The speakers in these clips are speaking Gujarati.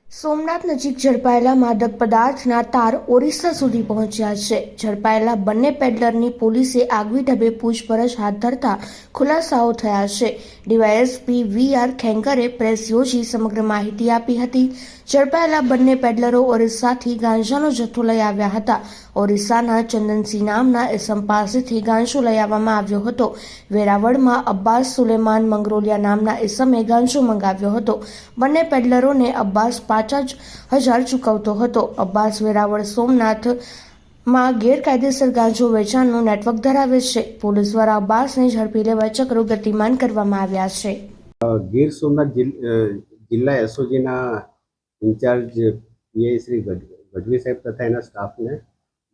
સોમનાથ નજીક ઝડપાયેલા માદક પદાર્થના તાર ઓરિસ્સા સુધી પહોંચ્યા છે. ઝડપાયેલા બંને પેડલરની પોલીસે આગવી ઢબે પૂછપરછ હાથ ધરતા ખુલાસાઓ થયા છે. DYSP VR. ખેંગરે પ્રેસ યોજી સમગ્ર માહિતી આપી હતી. ઝડપાયેલા બંને પેડલરો ઓરિસ્સાથી ગાંજાનો જથ્થો લઈ આવ્યા હતા. ઓરિસ્સાના ચંદનસિંહ નામના ઇસમ પાસેથી ગાંજો લઈ આવવામાં આવ્યો હતો. વેરાવળમાં અબ્બાસ સુલેમાન મંગરોલિયા નામના ઇસમે ગાંજો મંગાવ્યો હતો. બંને પેડલરોને અબ્બાસ 5,000 ચૂકવતો હતો. અબ્બાસ વેરાવળ સોમનાથ માં ગેરકાયદેસર ગાંજો વેચાણનું નેટવર્ક ધરાવે છે. પોલીસ દ્વારા અબ્બાસને ઝડપી લેવા ચક્રો ગતિમાન કરવામાં આવ્યા છે. ગીર સોમનાથ જિલ્લા એસઓજીના ઇન્ચાર્જ પીઆઈ શ્રી ગઢવી સાહેબ તથા એના સ્ટાફને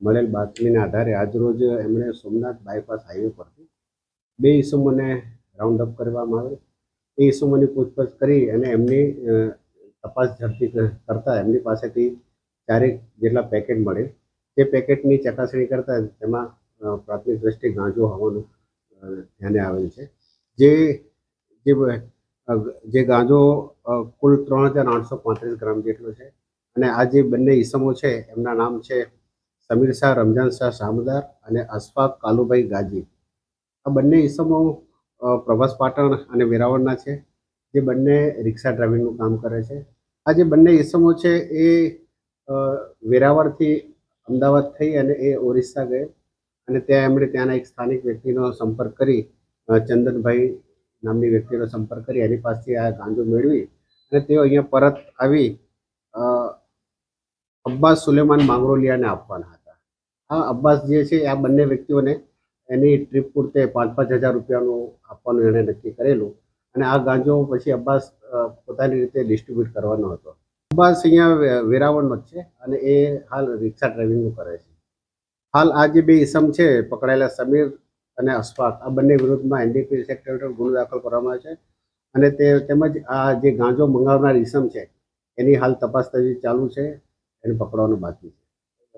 મળેલ બાતમીના આધારે આજરોજ એમણે સોમનાથ બાયપાસ હાઈવે પરથી બે ઈસમોને રાઉન્ડ અપ કરવામાં આવે. એ ઈસમોની પૂછપરછ કરી અને એમની તપાસ ઝડપી કરતા એમની પાસેથી 4 જેટલા પેકેટ મળે. તે પેકેટની ચકાસણી કરતા તેમાં પ્રાથમિક દ્રષ્ટિએ ગાંજો હોવાનું ધ્યાને આવેલ છે. જે ગાંજો કુલ 3,835 ગ્રામ જેટલો છે. અને આ જે બંને ઈસમો છે એમના નામ છે સમીર શાહ, રમજાન શાહ શામદાર અને અશફાક કાલુભાઈ ગાજી. આ બંને ઈસમો પ્રભાસ પાટણ અને વેરાવળના છે, જે બંને રિક્ષા ડ્રાઇવિંગનું કામ કરે છે. આ જે બંને ઈસમો છે એ વેરાવળથી અમદાવાદ થઈ અને એ ઓરિસ્સા ગયે અને ત્યાં એમણે ત્યાંના એક સ્થાનિક વ્યક્તિનો સંપર્ક કરી, ચંદનભાઈ નામની વ્યક્તિનો સંપર્ક કરી એની પાસેથી આ ગાંજો મેળવી અને તેઓ અહીંયા પરત આવી અબ્બાસ સુલેમાન માંગરોલિયાને આપવાના હતા. આ અબ્બાસ જે છે આ બંને વ્યક્તિઓને એની ટ્રીપ પૂરતે 5,000 રૂપિયાનું આપવાનું એણે નક્કી કરેલું અને આ ગાંજો પછી અબ્બાસ પોતાની રીતે ડિસ્ટ્રીબ્યુટ કરવાનો હતો. અબ્બાસ અહીંયા વેરાવળનો જ છે અને એ હાલ રિક્ષા ડ્રાઇવિંગનું કરે છે. હાલ આ જે બે ઈસમ છે પકડાયેલા સમીર અને અશફાક, આ બંને વિરુદ્ધમાં એનડીપીએસ એક્ટ હેઠળ ગુનો દાખલ કરવામાં આવે છે અને તેમજ આ જે ગાંજો મંગાવનાર ઈસમ છે એની હાલ તપાસ ચાલુ છે, એને પકડવાનું બાકી છે.